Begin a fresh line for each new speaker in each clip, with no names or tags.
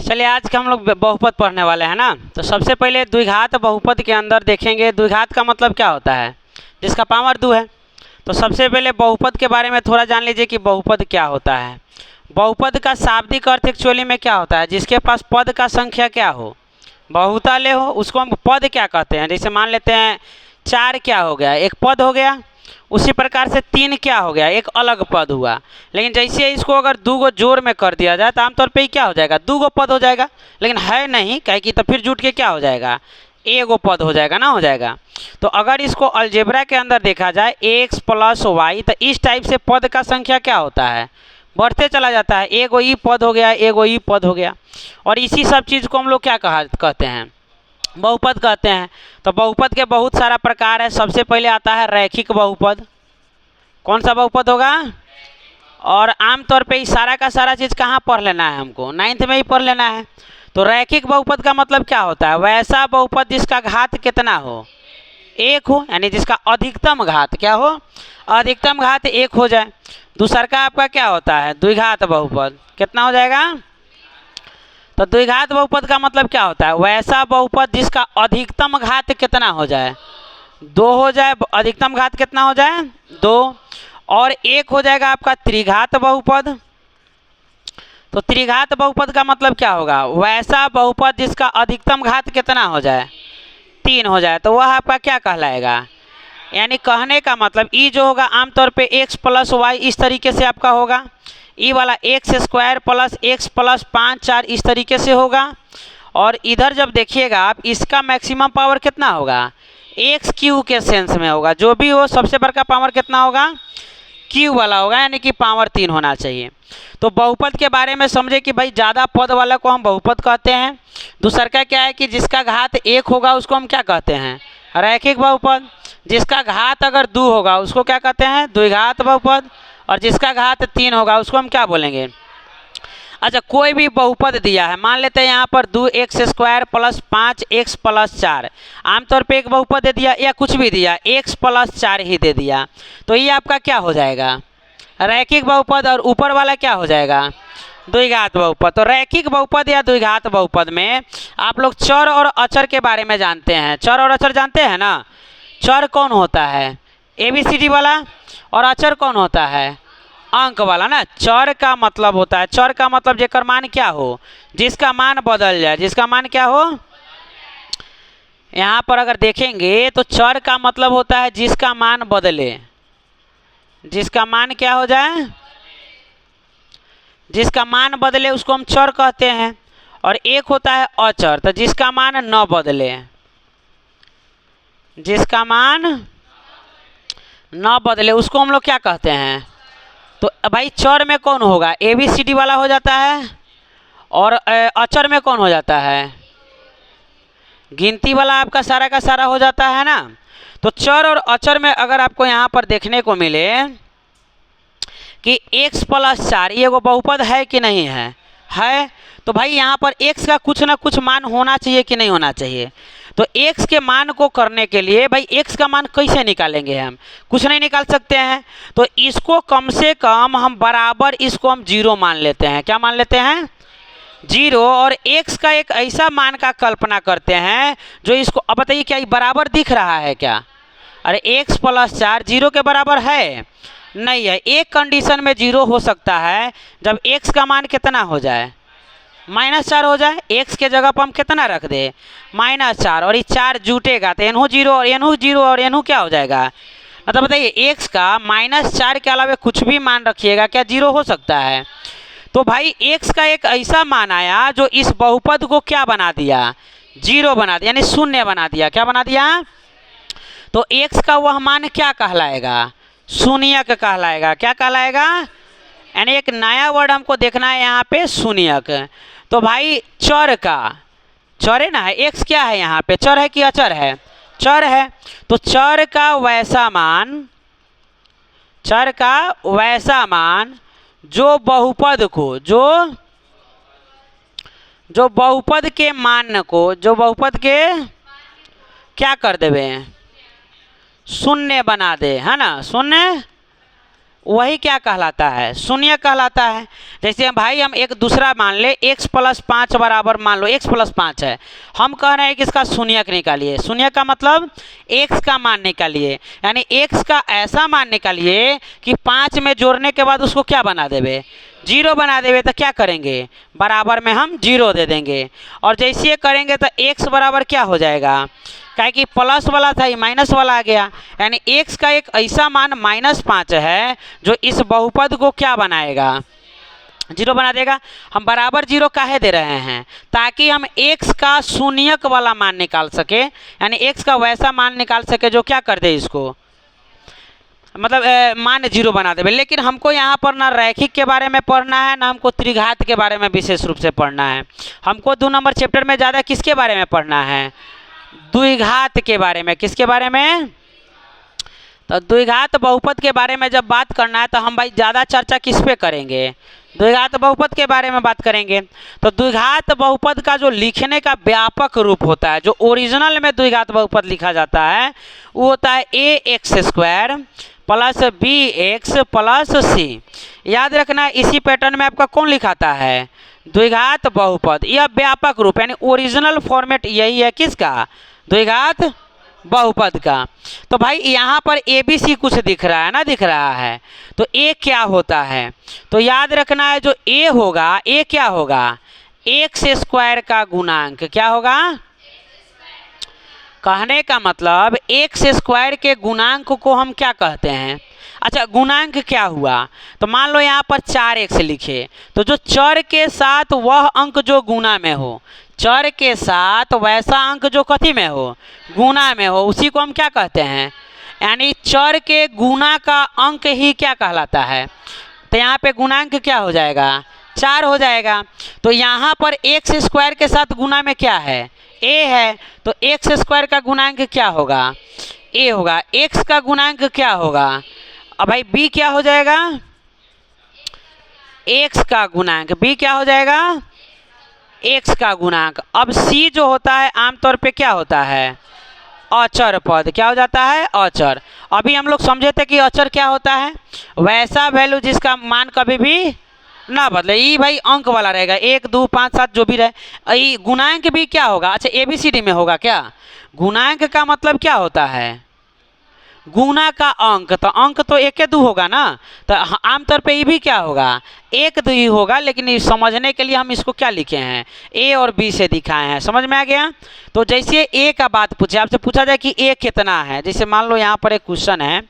चलिए आज के हम लोग बहुपद पढ़ने वाले हैं ना। तो सबसे पहले द्विघात बहुपद के अंदर देखेंगे द्विघात का मतलब क्या होता है, जिसका पावर 2 है। तो सबसे पहले बहुपद के बारे में थोड़ा जान लीजिए कि बहुपद क्या होता है। बहुपद का शाब्दिक अर्थ एक्चुअली में क्या होता है, जिसके पास पद का संख्या क्या हो, बहुताल्य हो, उसको हम पद क्या कहते हैं। जैसे मान लेते हैं 4 क्या हो गया, एक पद हो गया। उसी प्रकार से 3 क्या हो गया, एक अलग पद हुआ। लेकिन जैसे इसको अगर 2 गो जोड़ में कर दिया जाए तो आमतौर पे क्या हो जाएगा, 2 गो पद हो जाएगा। लेकिन है नहीं, कहे कि तो फिर जुट के क्या हो जाएगा, एगो पद हो जाएगा ना, हो जाएगा। तो अगर इसको अलजेब्रा के अंदर देखा जाए x + y, तो इस टाइप से पद का संख्या क्या होता है, बढ़ते चला जाता है। एगो ई पद हो गया, एगो ई पद हो गया। और इसी सब चीज़ को हम लोग क्या कहते हैं, बहुपद कहते हैं। तो बहुपद के बहुत सारा प्रकार है। सबसे पहले आता है रैखिक बहुपद। कौन सा बहुपद होगा, और आमतौर पे सारा का सारा चीज़ कहाँ पढ़ लेना है, हमको 9th में ही पढ़ लेना है। तो रैखिक बहुपद का मतलब क्या होता है, वैसा बहुपद जिसका घात कितना हो, 1 हो, यानी जिसका अधिकतम घात क्या हो, अधिकतम घात 1 हो जाए। दूसरा का आपका क्या होता है, द्विघात बहुपद। कितना हो जाएगा, तो द्विघात बहुपद का मतलब क्या होता है, वैसा बहुपद जिसका अधिकतम घात कितना हो जाए, 2 हो जाए। अधिकतम घात कितना हो जाए, 2। और 1 हो जाएगा आपका त्रिघात बहुपद। तो त्रिघात बहुपद का मतलब क्या होगा, वैसा बहुपद जिसका अधिकतम घात कितना हो जाए, 3 हो जाए। तो वह आपका क्या कहलाएगा, यानी कहने का मतलब ई जो होगा आमतौर पे x + y इस तरीके से आपका होगा। ई वाला x² + x + 5 4 इस तरीके से होगा। और इधर जब देखिएगा आप, इसका मैक्सिमम पावर कितना होगा, x³ के सेंस में होगा। जो भी हो सबसे बड़ा पावर कितना होगा, क्यू वाला होगा, यानी कि पावर 3 होना चाहिए। तो बहुपद के बारे में समझे कि भाई ज़्यादा पद वाला को हम बहुपद कहते हैं। दूसरा का क्या है कि जिसका घात 1 होगा उसको हम क्या कहते हैं, रैखिक बहुपद। जिसका घात अगर 2 होगा उसको क्या कहते हैं, द्विघात बहुपद। और जिसका घात 3 होगा उसको हम क्या बोलेंगे। अच्छा, कोई भी बहुपद दिया है, मान लेते हैं यहाँ पर 2x² + 5x + 4। आमतौर पे एक बहुपद दे दिया या कुछ भी दिया, x + 4 ही दे दिया, तो ये आपका क्या हो जाएगा, रैखिक बहुपद। और ऊपर वाला क्या हो जाएगा, द्विघात बहुपद। तो रैखिक बहुपद या द्विघात बहुपद में आप लोग चर और अचर के बारे में जानते हैं। चर और अचर जानते हैं ना। चर कौन होता है, ABCD वाला, और अचर कौन होता है, अंक वाला ना। चर का मतलब होता है, चर का मतलब जेकर मान क्या हो, जिसका मान बदल जाए, जिसका मान क्या हो। यहाँ पर अगर देखेंगे तो चर का मतलब होता है जिसका मान बदले, जिसका मान क्या हो जाए, जिसका मान बदले उसको हम चर कहते हैं। और एक होता है अचर, तो जिसका मान न बदले, जिसका मान न बदले उसको हम लोग क्या कहते हैं। तो भाई चर में कौन होगा, ABCD वाला हो जाता है। और अचर में कौन हो जाता है, गिनती वाला आपका सारा का सारा हो जाता है ना। तो चर और अचर में अगर आपको यहाँ पर देखने को मिले कि x + 4 ये वो बहुपद है कि नहीं है, है। तो भाई यहाँ पर x का कुछ ना कुछ मान होना चाहिए कि नहीं होना चाहिए। तो x के मान को करने के लिए भाई x का मान कैसे निकालेंगे, हम कुछ नहीं निकाल सकते हैं। तो इसको कम से कम हम बराबर, इसको हम 0 मान लेते हैं। क्या मान लेते हैं, 0। और x का एक ऐसा मान का कल्पना करते हैं जो इसको, अब बताइए क्या ये बराबर दिख रहा है क्या, अरे x + 4 0 के बराबर है नहीं है। एक कंडीशन में 0 हो सकता है जब x का मान कितना हो जाए, -4 हो जाए। x के जगह पर हम कितना रख दे, -4, और ये 4 जुटेगा तो एनहू 0 और एनहू 0 और एनहू क्या हो जाएगा। मतलब बताइए x का -4 के अलावा कुछ भी मान रखिएगा, क्या 0 हो सकता है। तो भाई x का एक ऐसा मान आया जो इस बहुपद को क्या बना दिया, 0 बना दिया, यानी शून्य बना दिया। क्या बना दिया, तो x का वह मान क्या कहलाएगा, शून्यक कहलाएगा। क्या कहलाएगा, यानी एक नया वर्ड हमको देखना है यहाँ पे, शून्यक। तो भाई चर का, चर है ना, x क्या है यहाँ पे, चर है कि अचर है, चर है। तो चर का वैसा मान, चर का वैसा मान जो बहुपद को, जो बहुपद के मान को, जो बहुपद के क्या कर देवे, शून्य बना दे, है ना, शून्य, वही क्या कहलाता है, शून्य कहलाता है। जैसे भाई हम एक दूसरा मान ले x + 5 बराबर, मान लो x + 5 है, हम कह रहे हैं कि इसका शून्यक निकालिए। शून्य का मतलब x का मान निकालिए, यानी x का ऐसा मान निकालिए कि 5 में जोड़ने के बाद उसको क्या बना देवे, 0 बना देवे। तो क्या करेंगे, बराबर में हम 0 दे देंगे। और जैसे ये करेंगे तो x बराबर क्या हो जाएगा, क्या कि प्लस वाला था ये माइनस वाला आ गया, यानी x का एक ऐसा मान -5 है जो इस बहुपद को क्या बनाएगा, 0 बना देगा। हम बराबर 0 काहे दे रहे हैं, ताकि हम x का शून्यक वाला मान निकाल सके, यानी x का वैसा मान निकाल सके जो क्या कर दे इसको, मतलब मान 0 बना देवे। लेकिन हमको यहाँ पर ना रैखिक के बारे में पढ़ना है, ना हमको त्रिघात के बारे में विशेष रूप से पढ़ना है। हमको 2 नंबर चैप्टर में ज़्यादा किसके बारे में पढ़ना है, द्विघात के बारे में। किसके बारे में, तो द्विघात बहुपद के बारे में जब बात करना है तो हम भाई ज़्यादा चर्चा किस पे करेंगे, द्विघात बहुपद के बारे में बात करेंगे। तो द्विघात बहुपद का जो लिखने का व्यापक रूप होता है, जो ओरिजिनल में द्विघात बहुपद लिखा जाता है, वो होता है ax² + bx + c। याद रखना इसी पैटर्न में आपका कौन लिखाता है, द्विघात बहुपद। यह व्यापक रूप यानी ओरिजिनल फॉर्मेट यही है किसका, द्विघात बहुपद का। तो भाई यहाँ पर ABC कुछ दिख रहा है ना, दिख रहा है, तो A क्या होता है, तो याद रखना है जो A होगा, A क्या होगा, x² का गुणांक। क्या होगा, कहने का मतलब x² के गुणांक को हम क्या कहते हैं। अच्छा गुणांक क्या हुआ, तो मान लो यहाँ पर 4x लिखे, तो जो चर के साथ वह अंक जो गुणा में हो, चर के साथ वैसा अंक जो कथी में हो, गुणा में हो, उसी को हम क्या कहते हैं, यानी चर के गुणा का अंक ही क्या कहलाता है। तो यहाँ पे गुणांक क्या हो जाएगा, 4 हो जाएगा। तो यहाँ पर x² के साथ गुणा में क्या है, a है, तो x² का गुणांक क्या होगा, a होगा। x का गुणांक क्या होगा, अब भाई b क्या हो जाएगा, x का गुणांक, b क्या हो जाएगा, x का गुणांक। अब c जो होता है आमतौर पे क्या होता है, अचर पद। क्या हो जाता है, अचर। अभी हम लोग समझे थे कि अचर क्या होता है, वैसा वैल्यू जिसका मान कभी भी ना बदले, ये भाई अंक वाला रहेगा, 1 2 5 7 जो भी रहे। ये गुणांक भी क्या होगा, अच्छा ABCD में होगा क्या, गुणांक का मतलब क्या होता है, गुणा का अंक, तो अंक तो 1 2 होगा ना, तो आमतौर पे ये भी क्या होगा, 1 2 ही होगा। लेकिन समझने के लिए हम इसको क्या लिखे हैं, A और B से दिखाए हैं, समझ में आ गया। तो जैसे A का बात पूछे, आपसे पूछा जाए कि A कितना है, जैसे मान लो यहाँ पर एक क्वेश्चन है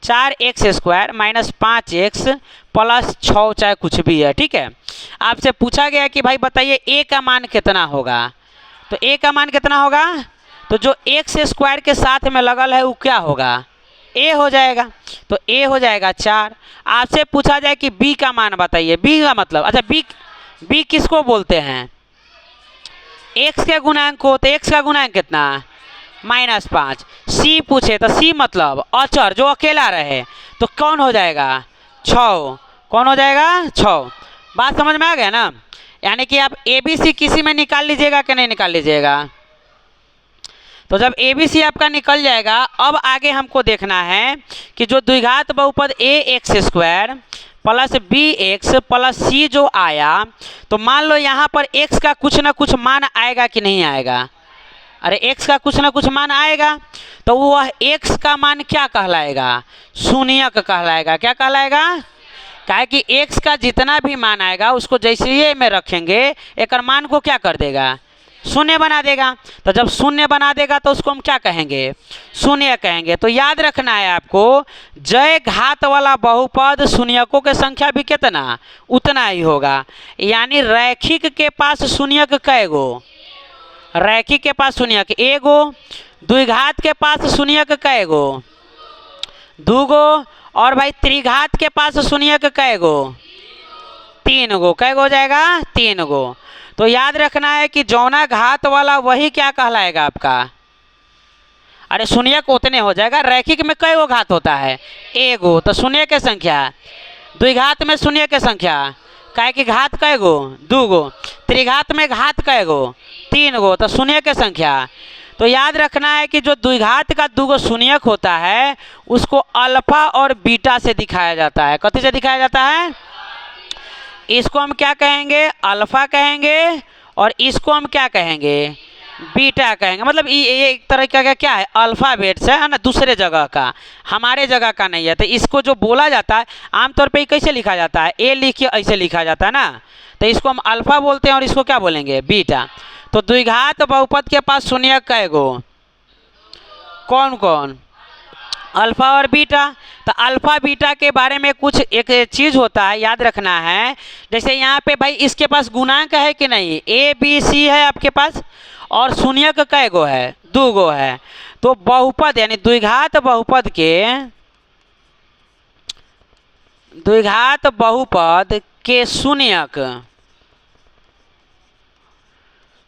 4x² - 5x + 6 चाहे कुछ भी है, ठीक है। आपसे पूछा गया कि भाई बताइए A का मान कितना होगा, तो A का मान कितना होगा, तो जो x² के साथ में लगल है वो क्या होगा, A हो जाएगा, तो A हो जाएगा 4। आपसे पूछा जाए कि B का मान बताइए, B का मतलब, अच्छा B किसको बोलते हैं, x के गुणांक को, तो x का गुणांक कितना, -5। C पूछे तो C मतलब अचर जो अकेला रहे, तो कौन हो जाएगा, 6। कौन हो जाएगा, 6। बात समझ में आ गया ना। यानी कि आप ABC किसी में निकाल लीजिएगा कि नहीं निकाल लीजिएगा। तो जब ABC आपका निकल जाएगा, अब आगे हमको देखना है कि जो द्विघात बहुपद ax² + bx + c जो आया, तो मान लो यहाँ पर x का कुछ ना कुछ मान आएगा कि नहीं आएगा, अरे x का कुछ ना कुछ मान आएगा, तो वह x का मान क्या कहलाएगा, शून्यक कहलाएगा। क्या कहलाएगा, काहे कि x का जितना भी मान आएगा उसको जैसे ये में रखेंगे, एक मान को क्या कर देगा, शून्य बना देगा। तो जब शून्य बना देगा तो उसको हम क्या कहेंगे, शून्य कहेंगे। तो याद रखना है आपको, जय घात वाला बहुपद शून्यकों की संख्या भी कितना, उतना ही होगा। यानी रैखिक के पास शून्यक कै गो, रैखिक के पास शून्यक एगो, द्विघात के पास शून्यक कै गो, 2 गो, और भाई त्रिघात के पास शून्यक कै गो, 3 गो। कै गो हो जाएगा, 3 गो। तो याद रखना है कि जौना घात वाला वही क्या कहलाएगा आपका, अरे शून्यक उतने हो जाएगा। रैखिक में कई गो घात होता है, एगो, तो शून्य के संख्या, द्विघात में शून्य के संख्या, काहे कि घात कै गो, 2 गो, त्रिघात में घात कै गो, 3 गो, तो शून्य के संख्या। तो याद रखना है कि जो द्विघात का दुगो शून्यक होता है उसको अल्फा और बीटा से दिखाया जाता है। कथी से दिखाया जाता है? इसको हम क्या कहेंगे? अल्फा कहेंगे, और इसको हम क्या कहेंगे? बीटा कहेंगे। मतलब ये एक तरह का क्या है? अल्फ़ाबेट्स है ना, दूसरे जगह का, हमारे जगह का नहीं है। तो इसको जो बोला जाता है आमतौर पे कैसे लिखा जाता है? ए लिखिए, ऐसे लिखा जाता है ना। तो इसको हम अल्फ़ा बोलते हैं और इसको क्या बोलेंगे? बीटा। तो द्विघात बहुपद के पास शून्यक कै गो? कौन कौन? अल्फ़ा और बीटा। तो अल्फ़ा बीटा के बारे में कुछ एक चीज़ होता है, याद रखना है। जैसे यहाँ पे भाई इसके पास गुणांक है कि नहीं? ए बी सी है आपके पास, और शून्यक कै गो है? 2 गो है। तो बहुपद यानी द्विघात बहुपद के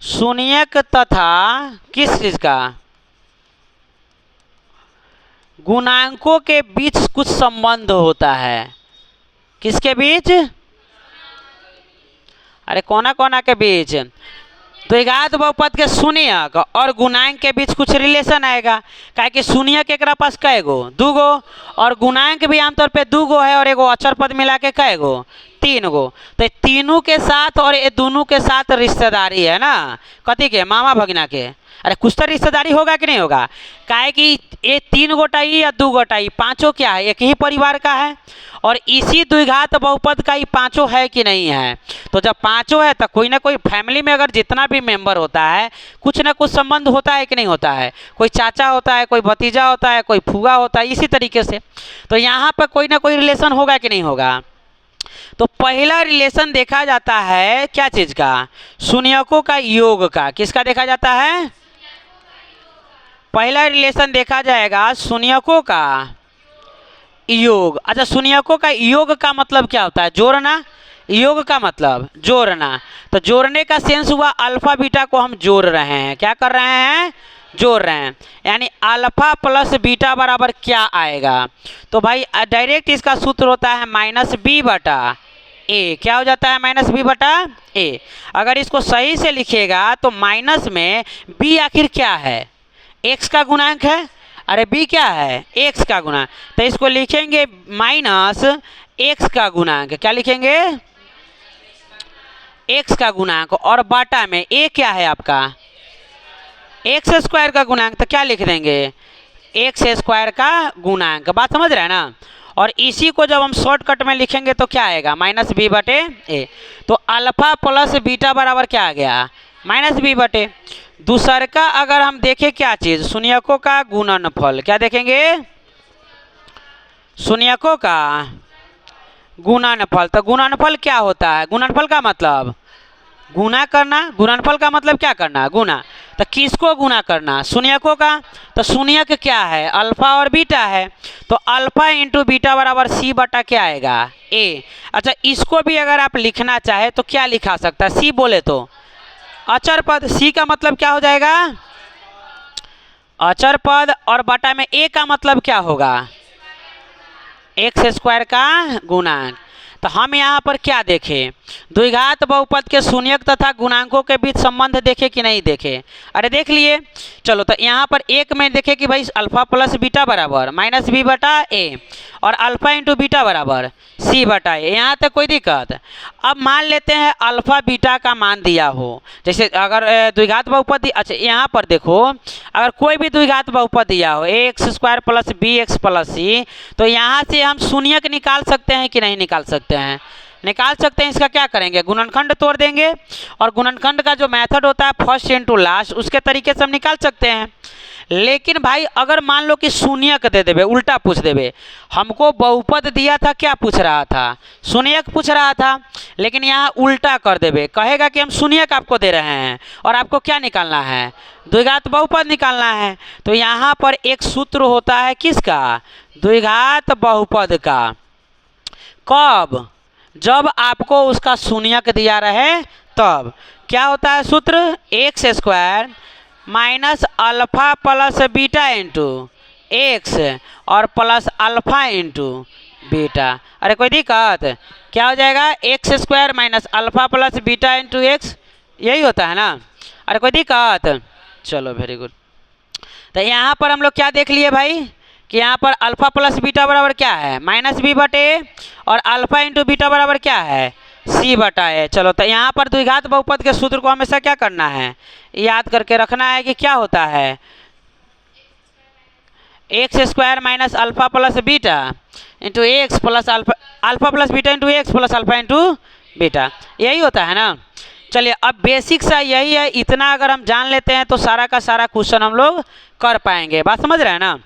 शून्यक तथा किस चीज का? गुणांकों के बीच कुछ संबंध होता है। किसके बीच? अरे कोना कोना के बीच? द्विघात बहुपद के शून्यक और गुणांक के बीच कुछ रिलेशन आएगा। काहे कि शून्यक एकरा पास कै गो? 2 गो, और गुणांक भी आमतौर पे 2 गो है, और एगो अचर पद मिला के कै गो? 3 गो। तो तीनों के साथ और ये दोनों के साथ रिश्तेदारी है ना। कथी के? मामा भगिना के। अरे कुछ तो रिश्तेदारी होगा कि नहीं होगा? काहे कि ये 3 गोटाई या 2 गोटाई, पाँचों क्या है? एक ही परिवार का है। और इसी द्विघात बहुपद का ही पाँचों है कि नहीं है? तो जब पाँचों है तो कोई ना कोई फैमिली में अगर जितना भी मेंबर होता है कुछ ना कुछ संबंध होता है कि नहीं होता है? कोई चाचा होता है, कोई भतीजा होता है, कोई फूफा होता है, इसी तरीके से। तो यहाँ पर कोई ना कोई रिलेशन होगा कि नहीं होगा? तो पहला रिलेशन देखा जाता है क्या चीज़ का? शून्यकों का योग का। किसका देखा जाता है? पहला रिलेशन देखा जाएगा शून्यकों का योग। अच्छा, शून्यकों का योग का मतलब क्या होता है? जोड़ना। योग का मतलब जोड़ना। तो जोड़ने का सेंस हुआ अल्फा बीटा को हम जोड़ रहे हैं। क्या कर रहे हैं? जोड़ रहे हैं। यानी अल्फा प्लस बीटा बराबर क्या आएगा? तो भाई डायरेक्ट इसका सूत्र होता है -b/a। क्या हो जाता है? -b/a। अगर इसको सही से लिखिएगा तो माइनस में b आखिर क्या है? x का गुणांक है। अरे b क्या है? x का गुणांक। तो इसको लिखेंगे -x का गुणांक। क्या लिखेंगे? x का गुणांक, और बाटा में a क्या है आपका? x² का गुणांक। तो क्या लिख देंगे? x² का गुणांक। बात समझ रहे हैं ना? और इसी को जब हम शॉर्टकट में लिखेंगे तो क्या आएगा? -b/a। तो अल्फा प्लस बीटा बराबर क्या आ गया? -b/a। दूसर का अगर हम देखें क्या चीज़? शून्यकों का गुणनफल। क्या देखेंगे? शून्यकों का गुणनफल। तो गुणनफल क्या होता है? गुणनफल का मतलब गुणा करना। गुणनफल का मतलब क्या करना? गुणा। तो किसको गुणा करना? शून्यकों का। तो शून्यक क्या है? अल्फा और बीटा है। तो अल्फा इंटू बीटा बराबर c/ क्या आएगा? a। अच्छा, इसको भी अगर आप लिखना चाहे तो क्या लिखा सकता है? c बोले तो अचर पद। c का मतलब क्या हो जाएगा? अचर पद। और बटा में a का मतलब क्या होगा? x² का गुणांक। तो हम यहाँ पर क्या देखें? द्विघात बहुपद के शून्यक तथा गुणांकों के बीच संबंध देखे कि नहीं देखे? अरे देख लिए। चलो, तो यहाँ पर एक में देखे कि भाई अल्फा प्लस बीटा बराबर -b/a, और अल्फा इंटू बीटा बराबर c/a। यहाँ तक कोई दिक्कत? अब मान लेते हैं अल्फा बीटा का मान दिया हो। जैसे अगर द्विघात बहुपद, अच्छा यहाँ पर देखो, अगर कोई भी द्विघात बहुपद दिया हो ax² + bx + c, तो यहाँ से हम शून्यक निकाल सकते हैं कि नहीं निकाल सकते हैं? निकाल सकते हैं। इसका क्या करेंगे? गुणनखंड तोड़ देंगे, और गुणनखंड का जो मेथड होता है फर्स्ट इनटू लास्ट, उसके तरीके से हम निकाल सकते हैं। लेकिन भाई अगर मान लो कि शून्यक दे देवे, उल्टा पूछ देवे। हमको बहुपद दिया था, क्या पूछ रहा था? शून्यक पूछ रहा था। लेकिन यहाँ उल्टा कर देवे, कहेगा कि हम शून्यक आपको दे रहे हैं और आपको क्या निकालना है? द्विघात बहुपद निकालना है। तो यहाँ पर एक सूत्र होता है किसका? द्विघात बहुपद का। कब? जब आपको उसका शून्यक दिया रहे तब। क्या होता है सूत्र? x² minus alpha plus beta into x और प्लस अल्फा इंटू बीटा। अरे कोई दिक्कत? क्या हो जाएगा? x² minus alpha plus beta into x. यही होता है ना? अरे कोई दिक्कत? चलो, वेरी गुड। तो यहाँ पर हम लोग क्या देख लिए भाई कि यहाँ पर अल्फा प्लस बीटा बराबर क्या है माइनस बी बटे और अल्फा इंटू बीटा बराबर क्या है सी बटा ए। चलो तो यहाँ पर द्विघात बहुपद के सूत्र को हमेशा क्या करना है याद करके रखना है कि क्या होता है x square minus alpha plus beta into x plus alpha plus beta into x plus alpha into beta, यही होता है ना। चलिए अब बेसिक सा यही है, इतना अगर हम जान लेते हैं तो सारा का सारा क्वेश्चन हम लोग कर पाएंगे। बात समझ रहे हैं ना।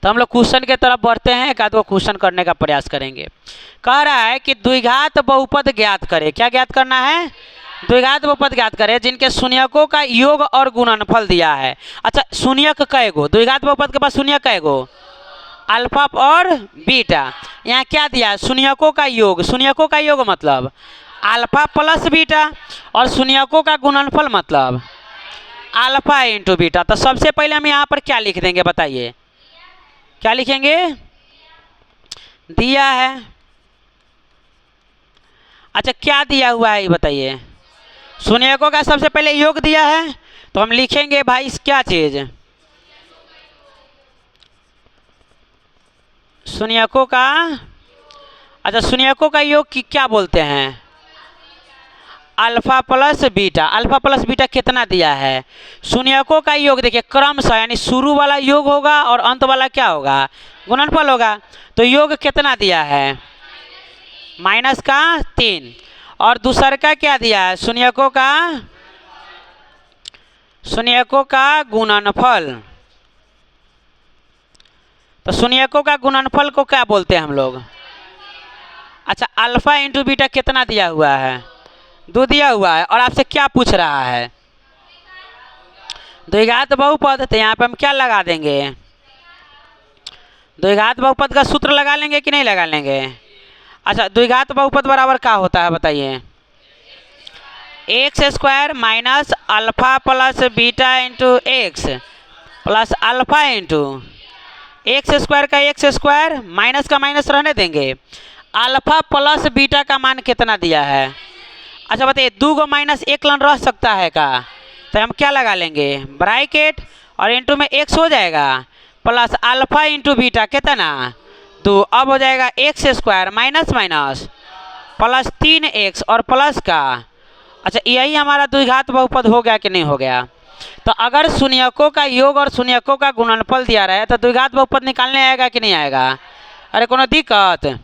तो हम लोग क्वेश्चन के तरफ बढ़ते हैं, एक आध वो क्वेश्चन करने का प्रयास करेंगे। कह रहा है कि द्विघात बहुपद ज्ञात करें। क्या ज्ञात करना है द्विघात बहुपद ज्ञात करें जिनके शून्यकों का योग और गुणनफल दिया है। अच्छा शून्यक कै गो द्विघात बहुपद के पास शून्यक कै गो अल्फा और बीटा। यहाँ क्या दिया है शून्यकों का योग। शून्यकों का योग मतलब अल्फा प्लस बीटा और शून्यकों का गुणनफल मतलब अल्फा इंटू बीटा। तो सबसे पहले हम यहाँ पर क्या लिख देंगे बताइए क्या लिखेंगे दिया है। अच्छा क्या दिया हुआ है ये बताइए शून्यकों का सबसे पहले योग दिया है तो हम लिखेंगे भाई क्या चीज शून्यकों का। अच्छा शून्यकों का योग की क्या बोलते हैं alpha plus beta. Alpha plus beta कितना दिया है शून्यकों का योग देखिए क्रमशः यानी शुरू वाला योग होगा और अंत वाला क्या होगा गुणनफल होगा। तो योग कितना दिया है माइनस का 3 और दूसर का क्या दिया है शून्यकों का गुणनफल। तो शून्यकों का गुणनफल को क्या बोलते हैं हम लोग। अच्छा अल्फा इंटू बीटा कितना दिया हुआ है 2 दिया हुआ है और आपसे क्या पूछ रहा है द्विघात बहुपद। तो यहाँ पे हम क्या लगा देंगे द्विघात बहुपद का सूत्र लगा लेंगे कि नहीं लगा लेंगे। अच्छा द्विघात बहुपद बराबर क्या होता है बताइए x square minus alpha plus beta into x plus alpha into x square का एक्स स्क्वायर माइनस का माइनस रहने देंगे अल्फा प्लस बीटा का मान कितना दिया है। अच्छा बताइए 2 को माइनस 1 लन रह सकता है का। तो हम क्या लगा लेंगे ब्रैकेट और इंटू में एक्स हो जाएगा प्लस अल्फा इंटू बीटा कितना 2। अब हो जाएगा x square minus minus plus 3x और प्लस का। अच्छा यही हमारा द्विघात बहुपद हो गया कि नहीं हो गया। तो अगर शून्यकों का योग और शून्यकों का गुणनफल दिया रहा है तो द्विघात बहुपद निकालने आएगा कि नहीं आएगा। अरे कोनो दिक्कत।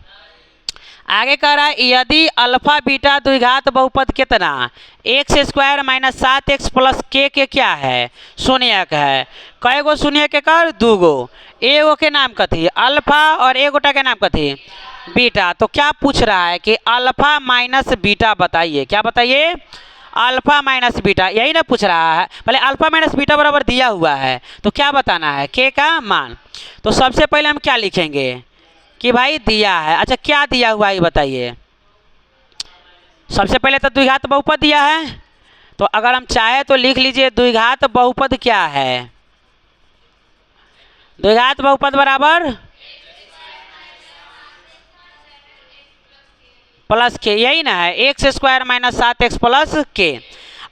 आगे कह रहा है यदि अल्फा बीटा द्विघात बहुपद कितना x square minus 7x plus के क्या है शून्यक है। कै गो शून्यक के कर 2 गो एगो के नाम कथी अल्फा और एगोटा के नाम कथी बीटा। तो क्या पूछ रहा है कि अल्फा माइनस बीटा बताइए। क्या बताइए अल्फा माइनस बीटा यही ना पूछ रहा है। पहले अल्फा माइनस बीटा बराबर दिया हुआ है तो क्या बताना है के का मान। तो सबसे पहले हम क्या लिखेंगे कि भाई दिया है। अच्छा क्या दिया हुआ है बताइए सबसे पहले तो द्विघात बहुपद दिया है। तो अगर हम चाहे तो लिख लीजिए द्विघात बहुपद क्या है द्विघात बहुपद बराबर प्लस के यही ना है x square minus 7x plus के।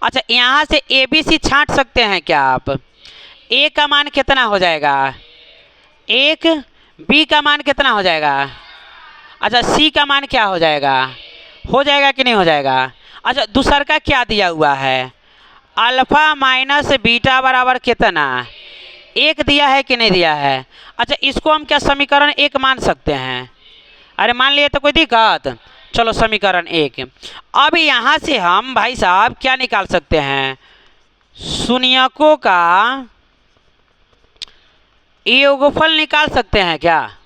अच्छा यहाँ से ए बी सी छांट सकते हैं क्या आप। ए का मान कितना हो जाएगा 1 बी का मान कितना हो जाएगा। अच्छा सी का मान क्या हो जाएगा कि नहीं हो जाएगा। अच्छा दूसर का क्या दिया हुआ है अल्फा माइनस बीटा बराबर कितना 1 दिया है कि नहीं दिया है। अच्छा इसको हम क्या समीकरण 1 मान सकते हैं। अरे मान लिए तो कोई दिक्कत। चलो समीकरण 1। अब यहाँ से हम भाई साहब क्या निकाल सकते हैं शून्यकों का योगफल निकाल सकते हैं क्या।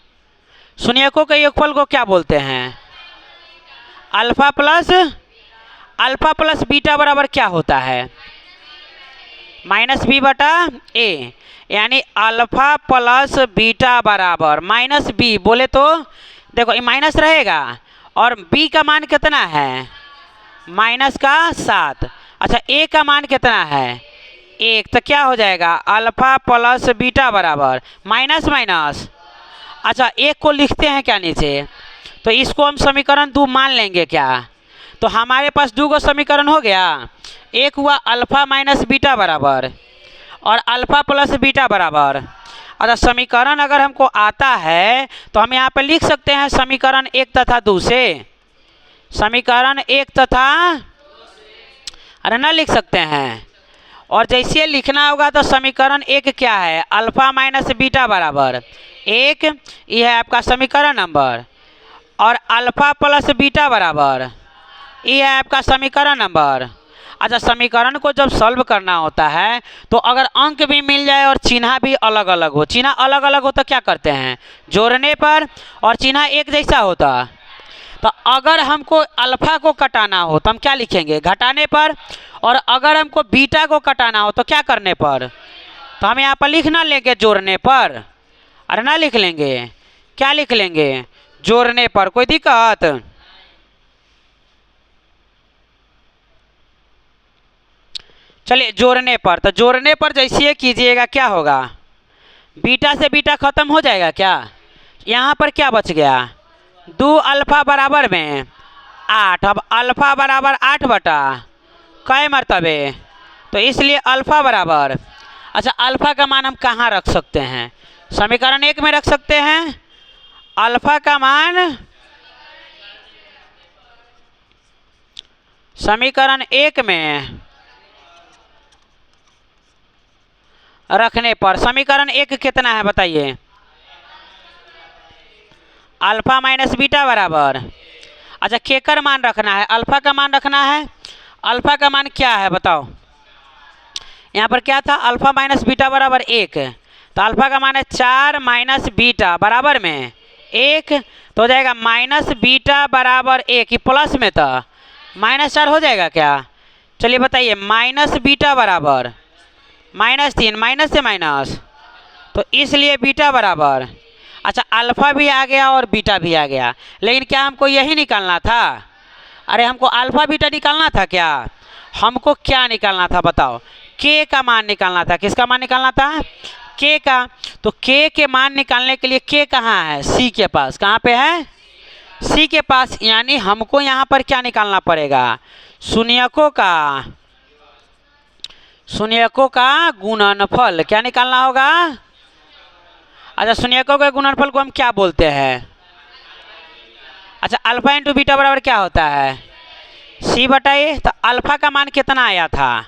शून्यकों के योगफल को क्या बोलते हैं अल्फा प्लस बीटा बराबर क्या होता है माइनस बी बटा ए। यानी अल्फा प्लस बीटा बराबर माइनस बी बोले तो देखो ये माइनस रहेगा और b का मान कितना है माइनस का 7। अच्छा a का मान कितना है 1। तो क्या हो जाएगा अल्फा प्लस बीटा बराबर माइनस माइनस। अच्छा 1 को लिखते हैं क्या नीचे तो इसको हम समीकरण 2 मान लेंगे क्या। तो हमारे पास 2 गो समीकरण हो गया। एक हुआ अल्फा माइनस बीटा बराबर और अल्फा प्लस बीटा बराबर। अच्छा समीकरण अगर हमको आता है तो हम यहाँ पे लिख सकते हैं समीकरण 1 तथा 2 से। समीकरण 1 तथा अरे ना लिख सकते हैं। और जैसे लिखना होगा तो समीकरण 1 क्या है, अल्फा माइनस बीटा बराबर 1, ये है आपका समीकरण नंबर। और अल्फा प्लस बीटा बराबर ये है आपका समीकरण नंबर। अच्छा समीकरण को जब सॉल्व करना होता है तो अगर अंक भी मिल जाए और चिन्ह भी अलग अलग हो, चिन्ह अलग अलग हो तो क्या करते हैं, जोड़ने पर, और चिन्ह एक जैसा होता तो अगर हमको अल्फा को कटाना हो तो हम क्या लिखेंगे, घटाने पर। और अगर हमको बीटा को कटाना हो तो क्या करने पर, तो हम यहाँ पर लिख ना लेंगे जोड़ने पर, अरे ना लिख लेंगे, क्या लिख लेंगे, जोड़ने पर। कोई दिक्कत? चलिए जोड़ने पर, तो जोड़ने पर जैसे कीजिएगा क्या होगा, बीटा से बीटा खत्म हो जाएगा क्या, यहाँ पर क्या बच गया, 2 अल्फा बराबर में 8। अब अल्फा बराबर 8 बटा कै मरतबे, तो इसलिए अल्फा बराबर, अच्छा अल्फा का मान हम कहाँ रख सकते हैं, समीकरण 1 में रख सकते हैं। अल्फा का मान समीकरण 1 में रखने पर समीकरण 1 कितना है बताइए, अल्फा माइनस बीटा बराबर, अच्छा केकर मान रखना है, अल्फा का मान रखना है। अल्फा का मान क्या है बताओ, यहाँ पर क्या था, अल्फा माइनस बीटा बराबर 1, तो अल्फा का मान है 4 माइनस बीटा बराबर में 1, तो हो जाएगा माइनस बीटा बराबर 1, प्लस में था -4 हो जाएगा क्या। चलिए बताइए, माइनस बीटा बराबर -3, माइनस से माइनस, तो इसलिए बीटा बराबर, अच्छा अल्फा भी आ गया और बीटा भी आ गया, लेकिन क्या हमको यही निकालना था, अरे हमको अल्फा बीटा निकालना था क्या, हमको क्या निकालना था बताओ, के का मान निकालना था। किसका मान निकालना था, के का। तो के के मान निकालने के लिए के कहाँ है, सी के पास, कहाँ पे है, सी के पास, यानी हमको यहाँ पर क्या निकालना पड़ेगा, शून्यकों का गुणनफल, क्या निकालना होगा। अच्छा शून्यकों के गुणनफल को हम क्या बोलते हैं, अच्छा अल्फा इंटू बीटा बराबर क्या होता है, सी बटा ए। तो अल्फा का मान कितना आया था,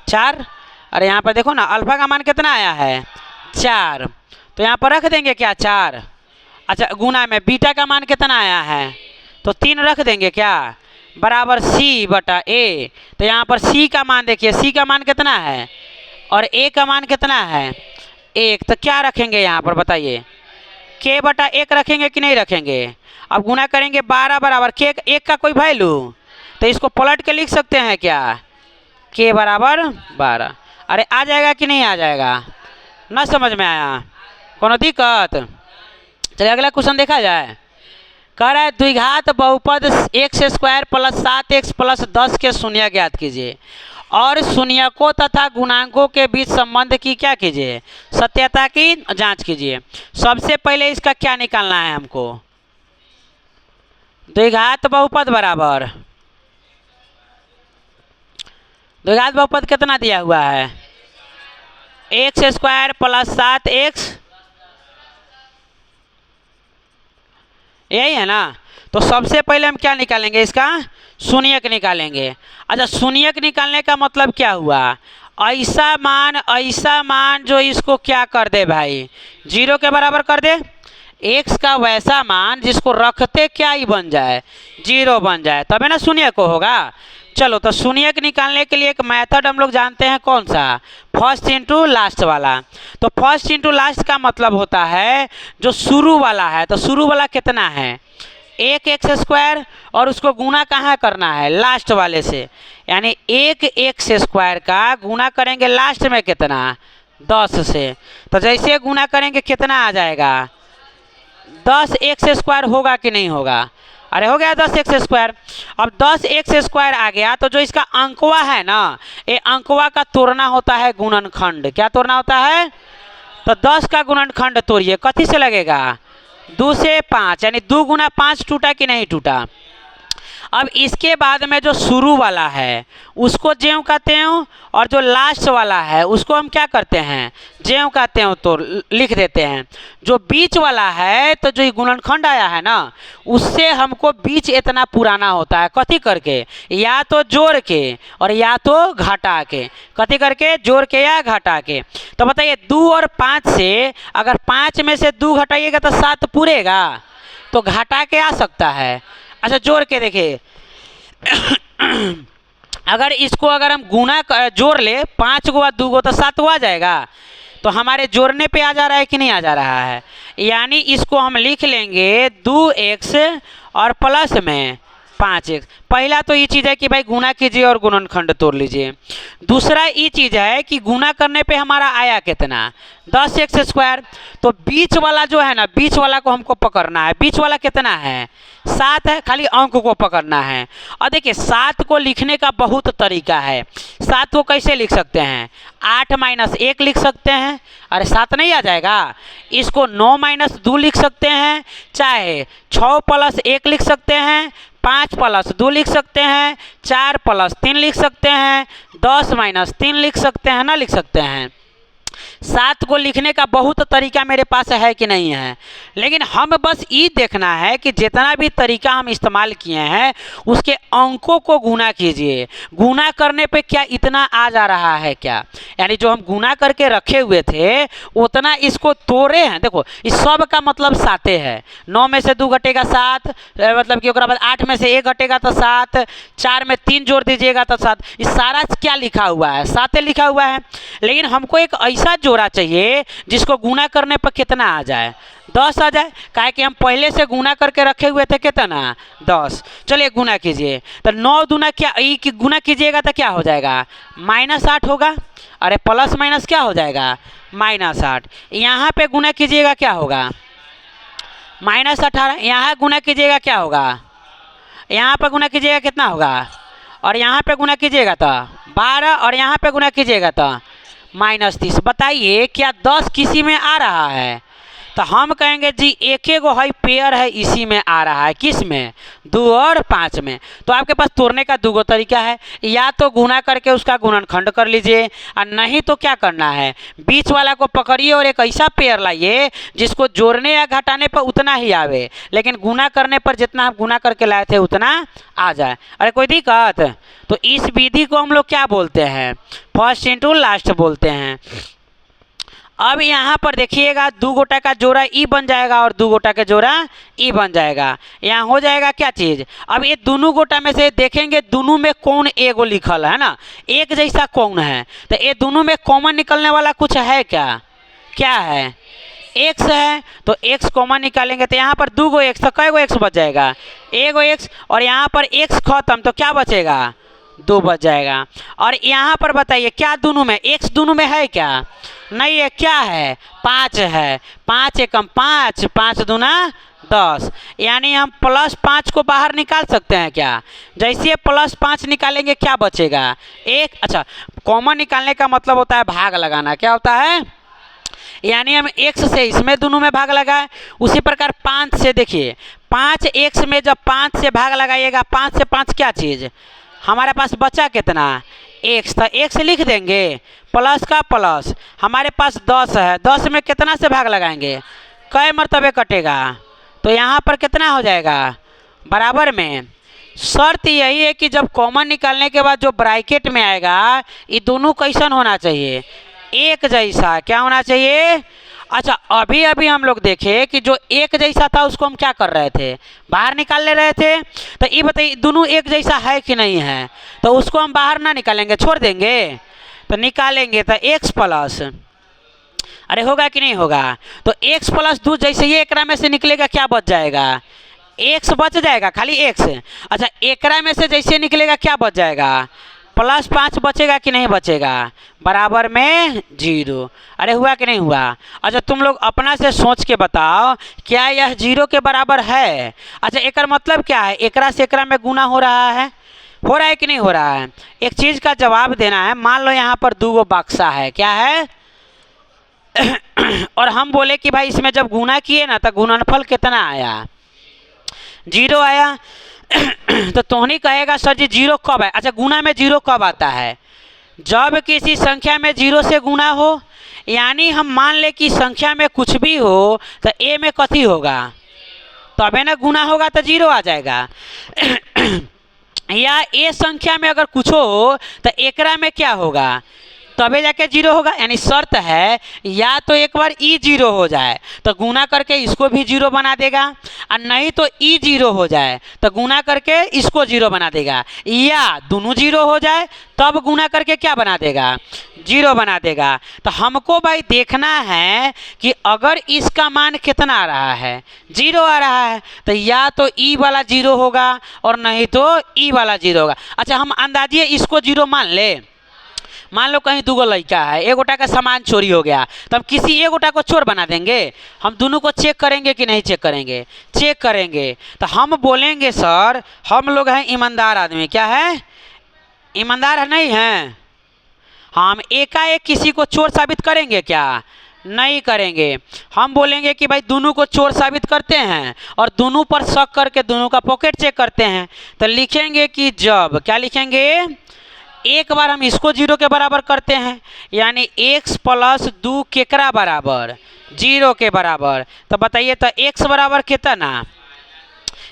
4, अरे यहाँ पर देखो ना अल्फा का मान कितना आया है 4, तो यहाँ पर रख देंगे क्या 4। अच्छा गुना में बीटा का मान कितना आया है, तो 3 रख देंगे क्या, बराबर सी बटा ए। तो यहाँ पर सी का मान देखिए, सी का मान कितना है और ए का मान कितना है 1, तो क्या रखेंगे यहाँ पर बताइए, के बटा 1 रखेंगे कि नहीं रखेंगे। अब गुना करेंगे 12 बराबर के 1 का कोई वैल्यू, तो इसको पलट के लिख सकते हैं क्या, के बराबर 12। अरे आ जाएगा कि नहीं आ जाएगा, ना समझ में आया, कोनो दिक्कत। चलिए अगला क्वेश्चन देखा जाए। कह रहा है द्विघात बहुपद x² + 7x + 10 के शून्य ज्ञात कीजिए और शून्यकों तथा गुणांकों के बीच संबंध की क्या कीजिए, सत्यता की जांच कीजिए। सबसे पहले इसका क्या निकालना है हमको, द्विघात बहुपद बराबर, द्विघात बहुपद कितना दिया हुआ है, x² + 7x, यही है ना। तो सबसे पहले हम क्या निकालेंगे, इसका शून्यक निकालेंगे। अच्छा शून्यक निकालने का मतलब क्या हुआ, ऐसा मान जो इसको क्या कर दे भाई, 0 के बराबर कर दे, x का वैसा मान जिसको रखते क्या ही बन जाए, 0 बन जाए, तबे ना शून्य को होगा। चलो तो शून्यक निकालने के लिए एक मेथड हम लोग जानते हैं, कौन सा, फर्स्ट इंटू लास्ट वाला। तो फर्स्ट इंटू लास्ट का मतलब होता है जो शुरू वाला है, तो शुरू वाला कितना है 1x² और उसको गुना कहाँ करना है, लास्ट वाले से, यानी 1x² का गुना करेंगे लास्ट में कितना, 10 से। तो जैसे गुना करेंगे कितना आ जाएगा, 10x² होगा कि नहीं होगा, अरे हो गया 10x²। अब 10x² आ गया तो जो इसका अंकवा है ना, ये अंकवा का तोड़ना होता है गुणनखंड, क्या तोड़ना होता है, तो 10 का गुणनखंड तोड़िए, कथी से लगेगा, 2 से 5, यानी 2 गुना 5 टूटा कि नहीं टूटा। अब इसके बाद में जो शुरू वाला है उसको ज्यों कहते हैं, और जो लास्ट वाला है उसको हम क्या करते हैं, ज्यों कहते हैं, तो लिख देते हैं। जो बीच वाला है तो जो गुणनखंड आया है ना, उससे हमको बीच इतना पुराना होता है, कथी करके, या तो जोड़ के और या तो घटा के, कथी करके, जोड़ के या घटा के। तो बताइए 2 और 5 से अगर 5 में से 2 घटाइएगा तो 7 पूरेगा, तो घटा के आ सकता है। अच्छा जोड़ के देखिए अगर इसको अगर हम गुना जोड़ ले 5 गो 2 गो तो 7 गो आ जाएगा। तो हमारे जोड़ने पे आ जा रहा है कि नहीं आ जा रहा है, यानी इसको हम लिख लेंगे 2x और प्लस में 5x। पहला तो ये चीज़ है कि भाई गुना कीजिए और गुणनखंड तोड़ लीजिए। दूसरा ये चीज़ है कि गुना करने पे हमारा आया कितना, 10x²। तो बीच वाला जो है ना, बीच वाला को हमको पकड़ना है। बीच वाला कितना है, 7 है, खाली अंक को पकड़ना है। और देखिए 7 को लिखने का बहुत तरीका है। 7 को कैसे लिख सकते हैं, 8 - 1 लिख सकते हैं, अरे 7 नहीं आ जाएगा। इसको 9 - 2 लिख सकते हैं, चाहे 6 + 1 लिख सकते हैं, 5 + 2 लिख सकते हैं, 4 + 3 लिख सकते हैं, 10 - 3 लिख सकते हैं ना, लिख सकते हैं। 7 को लिखने का बहुत तरीका मेरे पास है कि नहीं है, लेकिन हम बस ये देखना है कि जितना भी तरीका हम इस्तेमाल किए हैं उसके अंकों को गुना कीजिए। गुना करने पे क्या इतना आ जा रहा है क्या, यानी जो हम गुना करके रखे हुए थे उतना इसको तोड़े हैं। देखो इस सब का मतलब 7 है। 9 में से 2 घटेगा 7, मतलब कि बाद 8 में से 1 घटेगा तो 7, 4 में 3 जोड़ दीजिएगा तो 7। इस सारा क्या लिखा हुआ है, 7 लिखा हुआ है। लेकिन हमको एक ऐसा जोड़ा चाहिए जिसको गुना करने पर कितना आ जाए, 10 आ जाए। काहे कि हम पहले से गुना करके रखे हुए थे कितना, 10। चलिए गुना कीजिए, तो 9 दूना क्या, कि गुना कीजिएगा तो क्या हो जाएगा, -8 होगा। अरे प्लस माइनस क्या हो जाएगा, -8। यहाँ पे गुना कीजिएगा क्या होगा, -18। यहाँ गुना कीजिएगा क्या होगा, यहाँ पर गुना कीजिएगा कितना होगा, और यहाँ पे गुना कीजिएगा तो 12, और यहाँ पे गुना कीजिएगा तो -30। बताइए क्या 10 किसी में आ रहा है, तो हम कहेंगे जी एक गो है पेयर है, इसी में आ रहा है। किस में, 2 और 5 में। तो आपके पास तोड़ने का 2 गो तरीका है, या तो गुना करके उसका गुणनखंड कर लीजिए, और नहीं तो क्या करना है, बीच वाला को पकड़िए और एक ऐसा पेयर लाइए जिसको जोड़ने या घटाने पर उतना ही आवे, लेकिन गुना करने पर जितना हम गुना करके लाए थे उतना आ जाए। अरे कोई दिक्कत, तो इस विधि को हम लोग क्या बोलते हैं, फर्स्ट इनटू लास्ट बोलते हैं। अब यहाँ पर देखिएगा 2 गोटा का जोड़ा ई बन जाएगा और 2 गोटा का जोड़ा ई बन जाएगा। यहाँ हो जाएगा क्या चीज़, अब ये दोनों गोटा में से देखेंगे दोनों में कौन एगो लिखल है ना, एक जैसा कौन है, तो ये दोनों में कॉमन निकलने वाला कुछ है क्या, क्या है, x है। तो x कॉमन निकालेंगे तो यहाँ पर 2 गो x, तो कै गो x बच जाएगा, 1 गो x, और यहाँ पर x खत्म तो क्या बचेगा, 2 बच जाएगा। और यहाँ पर बताइए क्या दोनों में, x दोनों में है क्या, नहीं है, क्या है, 5 है। 5 एकम 5, 5 दूना 10, यानी हम +5 को बाहर निकाल सकते हैं क्या, जैसे +5 निकालेंगे क्या बचेगा, 1। अच्छा कॉमन निकालने का मतलब होता है भाग लगाना, क्या होता है, यानी हम x से इसमें दोनों में भाग लगाए। उसी प्रकार 5 से देखिए, 5x में जब 5 से भाग लगाइएगा, 5 से 5 क्या चीज़, हमारे पास बचा कितना, x, तो x लिख देंगे, प्लस का प्लस, हमारे पास 10 है, 10 में कितना से भाग लगाएंगे, कै मरतबे कटेगा, तो यहाँ पर कितना हो जाएगा, बराबर में। शर्त यही है कि जब कॉमन निकालने के बाद जो ब्रैकेट में आएगा ये दोनों कैसन होना चाहिए, एक जैसा, क्या होना चाहिए। अच्छा अभी अभी हम लोग देखे कि जो एक जैसा था उसको हम क्या कर रहे थे, बाहर निकाल ले रहे थे। तो ये बताइए दोनों एक जैसा है कि नहीं है, तो उसको हम बाहर ना निकालेंगे, छोड़ देंगे, तो निकालेंगे तो x प्लस, अरे होगा कि नहीं होगा, तो x + 2 जैसे ये एकरा में से निकलेगा क्या बच जाएगा, x बच जाएगा, खाली x। अच्छा एकरा में से जैसे निकलेगा क्या बच जाएगा, +5 बचेगा कि नहीं बचेगा, बराबर में 0। अरे हुआ कि नहीं हुआ। अच्छा तुम लोग अपना से सोच के बताओ क्या यह 0 के बराबर है। अच्छा एकर मतलब क्या है, एकरा से एकरा में गुना हो रहा है कि नहीं हो रहा है। एक चीज़ का जवाब देना है, मान लो यहाँ पर 2 गो बक्सा है, क्या है और हम बोले कि भाई इसमें जब गुना किए ना तो गुणनफल कितना आया, 0 आया तो तोहनी कहेगा सर जी जीरो कब है। अच्छा, गुना में जीरो कब आता है? जब किसी संख्या में जीरो से गुना हो, यानी हम मान ले कि संख्या में कुछ भी हो तो ए में कथी होगा, तबे ना गुना होगा तो जीरो आ जाएगा। या ए संख्या में अगर कुछ हो तो एकरा में क्या होगा, तबे जाके जीरो होगा। यानी शर्त है या तो एक बार ई जीरो हो जाए तो गुना करके इसको भी जीरो बना देगा, और नहीं तो ई जीरो हो जाए तो गुना करके इसको जीरो बना देगा, या दोनों जीरो हो जाए तब गुना करके क्या बना देगा, जीरो बना देगा। तो हमको भाई देखना है कि अगर इसका मान कितना आ रहा है, जीरो आ रहा है, तो या तो ई वाला जीरो होगा और नहीं तो ई वाला जीरो होगा। अच्छा, हम अंदाजिए इसको जीरो मान ले। मान लो कहीं दूगो लड़का है, एक गोटा का सामान चोरी हो गया, तो हम किसी एक गोटा को चोर बना देंगे? हम दोनों को चेक करेंगे कि नहीं चेक करेंगे? चेक करेंगे। तो हम बोलेंगे सर हम लोग हैं ईमानदार आदमी। क्या है? ईमानदार है, नहीं है? हम एकाएक किसी को चोर साबित करेंगे क्या? नहीं करेंगे। हम बोलेंगे कि भाई दोनों को चोर साबित करते हैं और दोनों पर शक करके दोनों का पॉकेट चेक करते हैं। तो लिखेंगे कि जब, क्या लिखेंगे, एक बार हम इसको जीरो के बराबर करते हैं, यानी x प्लस 2 केकरा बराबर, जीरो के बराबर। तो बताइए तो x बराबर कितना,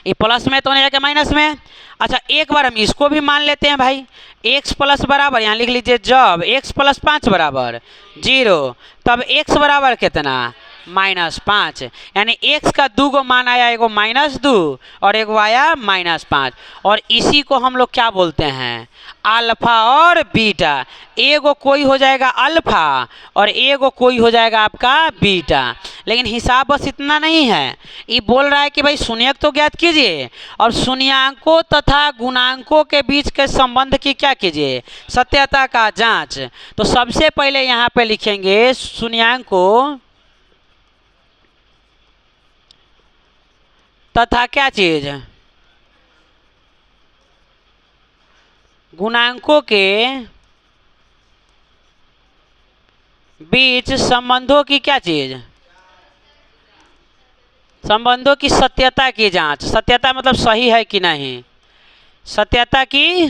ये प्लस में तो नहीं जाके माइनस में। अच्छा, एक बार हम इसको भी मान लेते हैं भाई, x प्लस बराबर, यहाँ लिख लीजिए जब x प्लस 5 बराबर जीरो, तब x बराबर कितना, -5। यानी x का दो गो मान आया, एगो -2 और एगो आया -5। और इसी को हम लोग क्या बोलते हैं, अल्फा और बीटा। एगो कोई हो जाएगा अल्फा और एगो कोई हो जाएगा आपका बीटा। लेकिन हिसाब बस इतना नहीं है, ये बोल रहा है कि भाई शून्यक तो ज्ञात कीजिए और शून्यांकों तथा गुणांकों के बीच के संबंध की क्या कीजिए, सत्यता का जांच। तो सबसे पहले यहाँ पे लिखेंगे शून्यांकों तथा क्या चीज, गुणांकों के बीच संबंधों की क्या चीज, संबंधों की सत्यता की जांच। सत्यता मतलब सही है कि नहीं, सत्यता की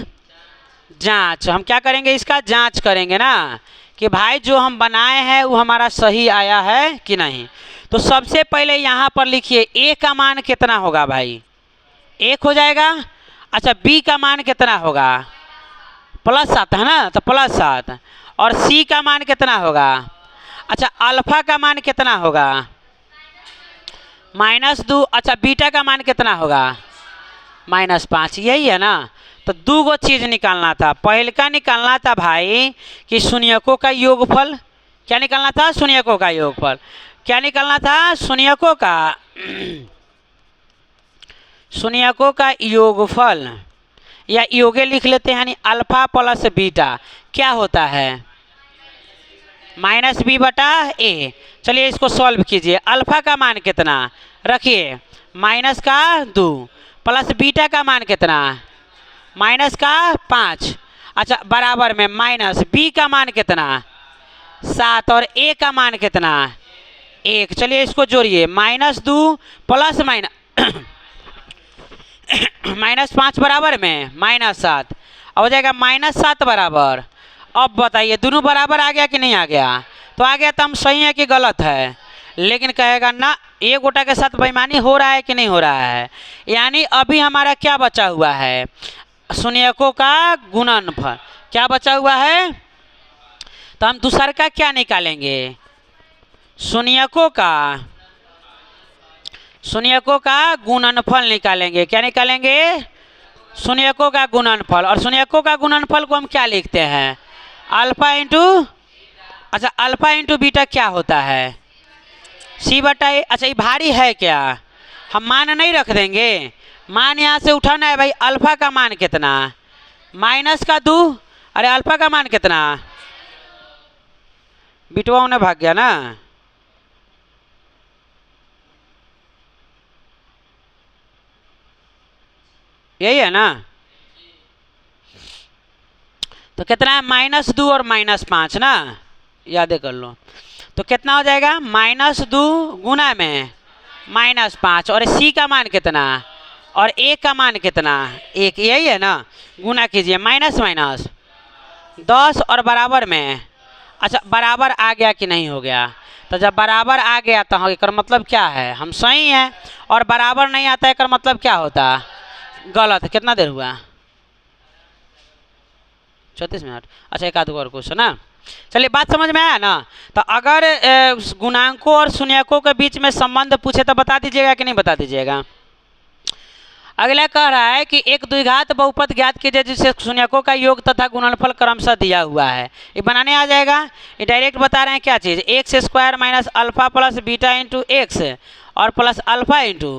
जांच। हम क्या करेंगे, इसका जांच करेंगे ना कि भाई जो हम बनाए हैं वो हमारा सही आया है कि नहीं। तो सबसे पहले यहाँ पर लिखिए a का मान कितना होगा भाई, 1 हो जाएगा। अच्छा, b का मान कितना होगा, +7 है ना, तो +7। और c का मान कितना होगा, अच्छा अल्फा का मान कितना होगा, -2। अच्छा, बीटा का मान कितना होगा, -5। यही है ना। तो दो गो चीज़ निकालना था। पहले का निकालना था भाई कि शून्यकों का योगफल। क्या निकालना था, शून्यकों का योगफल। क्या निकालना था, शून्यकों का, शून्यकों का योगफल, या योगे लिख लेते हैं, यानी अल्फा प्लस बीटा क्या होता है, -b/a। चलिए इसको सॉल्व कीजिए। अल्फा का मान कितना रखिए, -2, प्लस बीटा का मान कितना, -5। अच्छा, बराबर में माइनस b का मान कितना, 7, और a का मान कितना, 1। चलिए इसको जोड़िए, -2 प्लस -5 बराबर में -7, हो जाएगा -7 बराबर। अब बताइए दोनों बराबर आ गया कि नहीं आ गया, तो आ गया तो हम सही है कि गलत है। लेकिन कहेगा ना एक गोटा के साथ बेईमानी हो रहा है कि नहीं हो रहा है। यानी अभी हमारा क्या बचा हुआ है, शून्यकों का गुणनफल। क्या बचा हुआ है, तो हम दूसरा का क्या निकालेंगे, शून्यकों का गुणनफल निकालेंगे। क्या निकालेंगे, शून्यकों का गुणनफल। और शून्यकों का गुणनफल को हम क्या लिखते हैं, अल्फा इंटू, अच्छा अल्फा इंटू बीटा क्या होता है, c/a। अच्छा, ये भारी है क्या, हम मान नहीं रख देंगे, मान यहाँ से उठाना है भाई। अल्फा का मान कितना, -2। अरे अल्फा का मान कितना, बिटवा उन्हें भाग गया ना, यही है ना। तो कितना है, -2 और -5 ना, याद कर लो। तो कितना हो जाएगा, -2 गुना में -5, और c का मान कितना, और ए का मान कितना, एक, यही है ना। गुना कीजिए, माइनस माइनस 10 और बराबर में, अच्छा बराबर आ गया कि नहीं हो गया, तो जब बराबर आ गया तो एक मतलब क्या है, हम सही हैं। और बराबर नहीं आता एक मतलब क्या होता, गलत। कितना देर हुआ, 34 मिनट। अच्छा एक आध और क्वेश्चन ना, चलिए बात समझ में आया ना। तो अगर गुणांकों और शून्यकों के बीच में संबंध पूछे तो बता दीजिएगा कि नहीं बता दीजिएगा। अगला कह रहा है कि एक द्विघात बहुपद ज्ञात कीजिए जिसे शून्यकों का योग तथा गुणनफल क्रमशः दिया हुआ है। ये बनाने आ जाएगा, ये डायरेक्ट बता रहे हैं क्या चीज़, x square minus alpha plus beta into x और प्लस अल्फा इंटू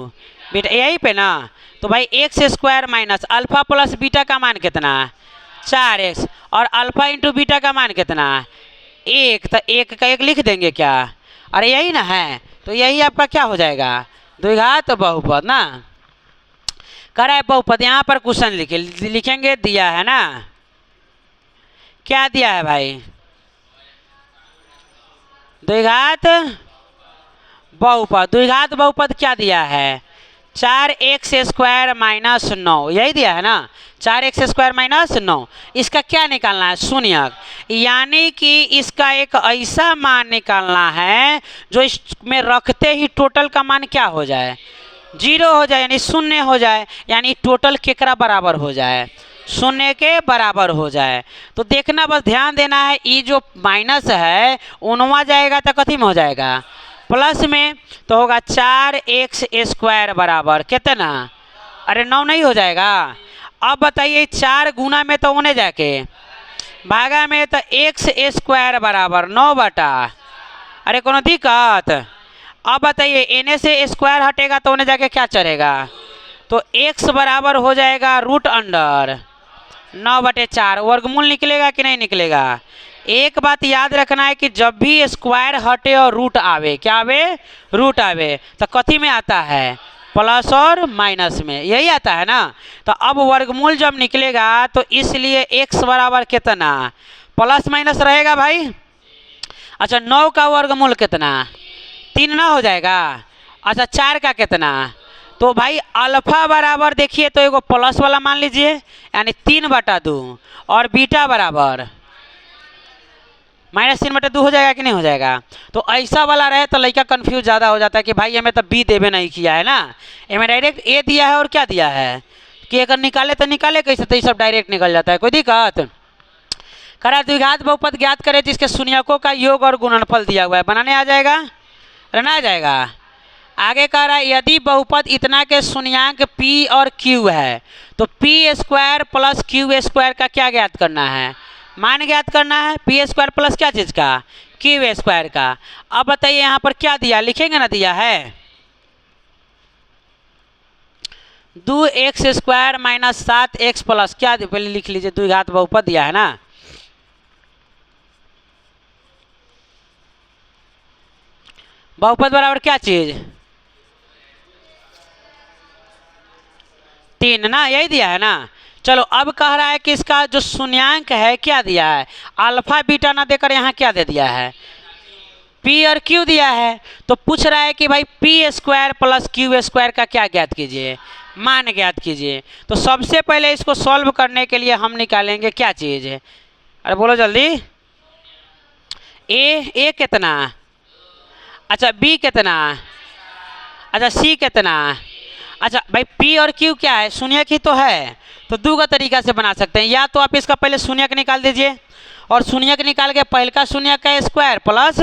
बीटा, यही पे ना। तो भाई x square minus alpha plus beta का मान कितना, 4x, और अल्फा इंटू बीटा का मान कितना, 1। तो एक का एक लिख देंगे क्या, अरे यही ना है। तो यही आपका क्या हो जाएगा, द्विघात बहुपद ना। कह रहा है बहुपद, यहाँ पर क्वेश्चन लिखेंगे, दिया है ना, क्या दिया है भाई, द्विघात बहुपद। द्विघात बहुपद क्या दिया है, 4x स्क्वायर माइनस 9, यही दिया है ना, 4x स्क्वायर माइनस 9। इसका क्या निकालना है, शून्यक, यानी कि इसका एक ऐसा मान निकालना है जो इसमें रखते ही टोटल का मान क्या हो जाए, 0 हो जाए, यानी शून्य हो जाए, यानी टोटल केकरा बराबर हो जाए, शून्य के बराबर हो जाए। तो देखना, बस ध्यान देना है, ये जो माइनस है उनवा जाएगा तो कथी में हो जाएगा, प्लस में। तो होगा 4x स्क्वायर बराबर कितना, अरे 9 नहीं हो जाएगा। अब बताइए 4 गुना में तो उन्हें जाके भागा में, तो x स्क्वायर बराबर 9 बटा, अरे कोनो दिक्कत। अब बताइए एने से स्क्वायर हटेगा तो उन्हें जाके क्या चढ़ेगा, तो x बराबर हो जाएगा रूट अंडर 9/4, वर्गमूल निकलेगा कि नहीं निकलेगा। एक बात याद रखना है कि जब भी स्क्वायर हटे और रूट आवे, क्या आवे, रूट आवे, तो कथी में आता है, प्लस और माइनस में, यही आता है ना। तो अब वर्गमूल जब निकलेगा तो इसलिए x बराबर कितना, प्लस माइनस रहेगा भाई। अच्छा 9 का वर्गमूल कितना, 3 ना हो जाएगा। अच्छा 4 का कितना, तो भाई अल्फा बराबर देखिए तो एगो प्लस वाला मान लीजिए, यानी 3/2, और बीटा बराबर -3/2 हो जाएगा कि नहीं हो जाएगा। तो ऐसा वाला रहे तो लड़का कंफ्यूज ज़्यादा हो जाता है कि भाई हमें तो बी देवे नहीं किया है ना, हमें डायरेक्ट ए दिया है और क्या दिया है कि अगर निकाले तो निकाले कैसे, तो ये सब डायरेक्ट निकल जाता है, कोई दिक्कत। करा द्विघात बहुपद ज्ञात करे जिसके शून्यकों का योग और गुणनफल दिया हुआ है, बनाने आ जाएगा, रहना आ जाएगा। आगे कह रहा है यदि बहुपद इतना के शून्यांक p और q है तो p square plus q square का क्या ज्ञात करना है, मान ज्ञात करना है, p स्क्वायर प्लस क्या चीज़ का, q स्क्वायर का। अब बताइए यहाँ पर क्या दिया, लिखेंगे ना, दिया है 2x square minus 7x plus क्या, पहले लिख लीजिए, द्विघात बहुपद दिया है ना। बहुपद बराबर क्या चीज, 3 ना, यही दिया है ना। चलो अब कह रहा है कि इसका जो शून्यांक है क्या दिया है, अल्फा बीटा ना देकर यहाँ क्या दे दिया है, p और q दिया है। तो पूछ रहा है कि भाई p square plus q square का क्या ज्ञात कीजिए, मान ज्ञात कीजिए। तो सबसे पहले इसको सॉल्व करने के लिए हम निकालेंगे क्या चीज़ है, अरे बोलो जल्दी, a कितना, अच्छा b कितना, अच्छा c कितना। अच्छा भाई p और q क्या है, शून्यक ही तो है। तो दो का तरीका से बना सकते हैं, या तो आप इसका पहले शून्यक निकाल दीजिए और शून्यक निकाल के पहले का शून्यक का स्क्वायर प्लस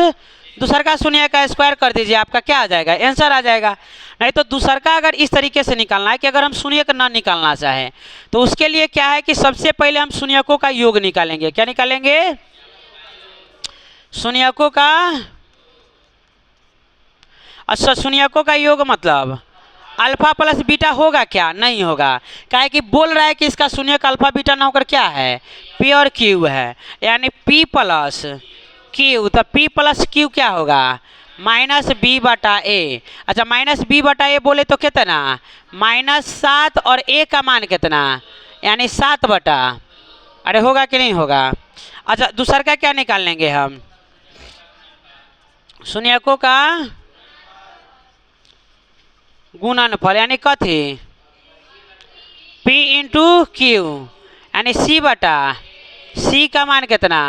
दूसर का शून्यक का स्क्वायर कर दीजिए, आपका क्या आ जाएगा, आंसर आ जाएगा। नहीं तो दूसर का अगर इस तरीके से निकालना है कि अगर हम शून्यक ना निकालना चाहें तो उसके लिए क्या है कि सबसे पहले हम शून्यकों का योग निकालेंगे, क्या निकालेंगे, शून्यकों का, अच्छा शून्यकों का योग मतलब अल्फा प्लस बीटा होगा क्या, नहीं होगा, क्या है कि बोल रहा है कि इसका शून्यक अल्फा बीटा ना होकर क्या है, p और q है, यानी p प्लस q, तो p प्लस q क्या होगा, -b/a। अच्छा -b/a बोले तो कितना, -7 और a का मान कितना, यानी 7 बटा, अरे होगा कि नहीं होगा। अच्छा दूसर का क्या निकाल लेंगे हम, शून्यकों का गुणनफल, यानी कथी, P इंटू क्यू यानी C बटा C का मान कितना,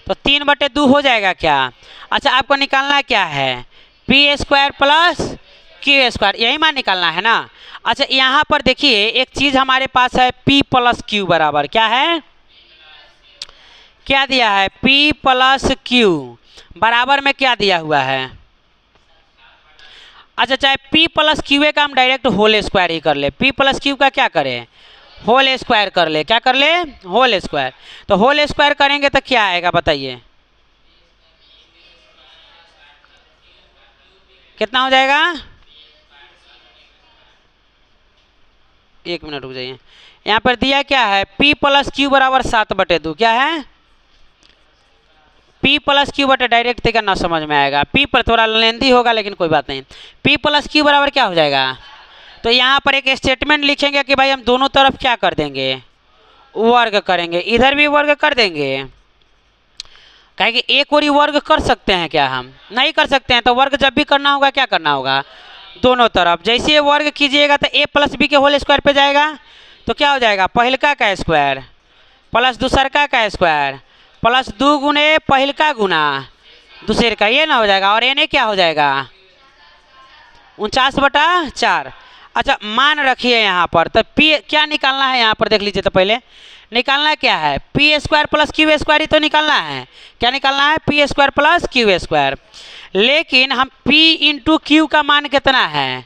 तो 3/2 हो जाएगा क्या। अच्छा आपको निकालना क्या है, P² प्लस Q², यही मान निकालना है ना। अच्छा यहाँ पर देखिए एक चीज़ हमारे पास है P प्लस Q बराबर क्या है, क्या दिया है, P प्लस Q बराबर में क्या दिया हुआ है। अच्छा चाहे P प्लस Q का हम डायरेक्ट होल स्क्वायर ही कर ले, P प्लस Q का क्या करें, होल स्क्वायर कर ले, क्या कर ले, होल स्क्वायर। तो होल स्क्वायर करेंगे तो क्या आएगा बताइए, कितना हो जाएगा, 1 मिनट रुक जाइए। यहाँ पर दिया क्या है, P प्लस Q बराबर 7/2, क्या है, P प्लस Q बटे डायरेक्ट देगा ना समझ में आएगा, P पर थोड़ा लेंदी होगा लेकिन कोई बात नहीं। P प्लस Q बराबर क्या हो जाएगा, तो यहाँ पर एक स्टेटमेंट लिखेंगे कि भाई हम दोनों तरफ क्या कर देंगे, वर्ग करेंगे, इधर भी वर्ग कर देंगे। कहें कि एक और ही वर्ग कर सकते हैं क्या, हम नहीं कर सकते हैं, तो वर्ग जब भी करना होगा क्या करना होगा, दोनों तरफ। जैसे ये वर्ग कीजिएगा तो a प्लस बी के होल स्क्वायर पे जाएगा, तो क्या हो जाएगा, पहिलका का स्क्वायर प्लस दूसरका का स्क्वायर प्लस 2 गुने पहिलका गुना दूसरे का, ये ना हो जाएगा। और एने क्या हो जाएगा, 49/4। अच्छा मान रखिए यहाँ पर, तो P क्या निकालना है यहाँ पर देख लीजिए, तो पहले निकालना क्या है, P² प्लस Q² ही तो निकालना है, क्या निकालना है, P² प्लस Q²। लेकिन हम P इंटू Q का मान कितना है,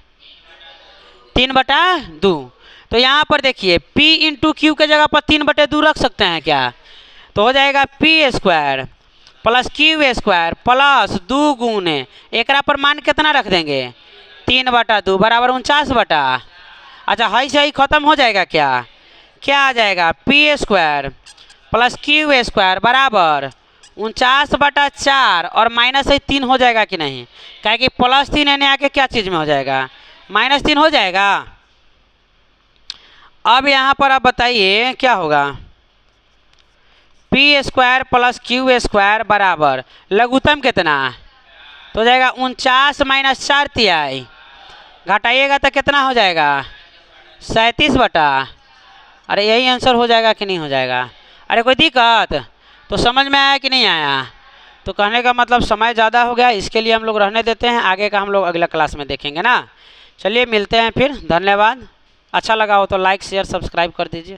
3/2। तो यहाँ पर देखिए P इंटू Q के जगह पर 3/2 रख सकते हैं क्या, तो हो जाएगा P² प्लस Q² प्लस 2 गुने एक पर मान कितना रख देंगे, 3/2 बराबर 49। अच्छा हाई से हाई खत्म हो जाएगा क्या, क्या आ जाएगा, P² प्लस Q² बराबर 49/4 और माइनस 3 हो जाएगा कि नहीं, क्या कि +3 यानी आके क्या चीज़ में हो जाएगा, -3 हो जाएगा। अब यहाँ पर आप बताइए क्या होगा, P² प्लस Q² बराबर लघुत्तम कितना, तो हो जाएगा 49 - 4 तिहाई, घटाइएगा तो कितना हो जाएगा, 37/। अरे यही आंसर हो जाएगा कि नहीं हो जाएगा, अरे कोई दिक्कत, तो समझ में आया कि नहीं आया। तो कहने का मतलब समय ज़्यादा हो गया, इसके लिए हम लोग रहने देते हैं, आगे का हम लोग अगला क्लास में देखेंगे ना। चलिए मिलते हैं फिर, धन्यवाद। अच्छा लगा हो तो लाइक शेयर सब्सक्राइब कर दीजिए।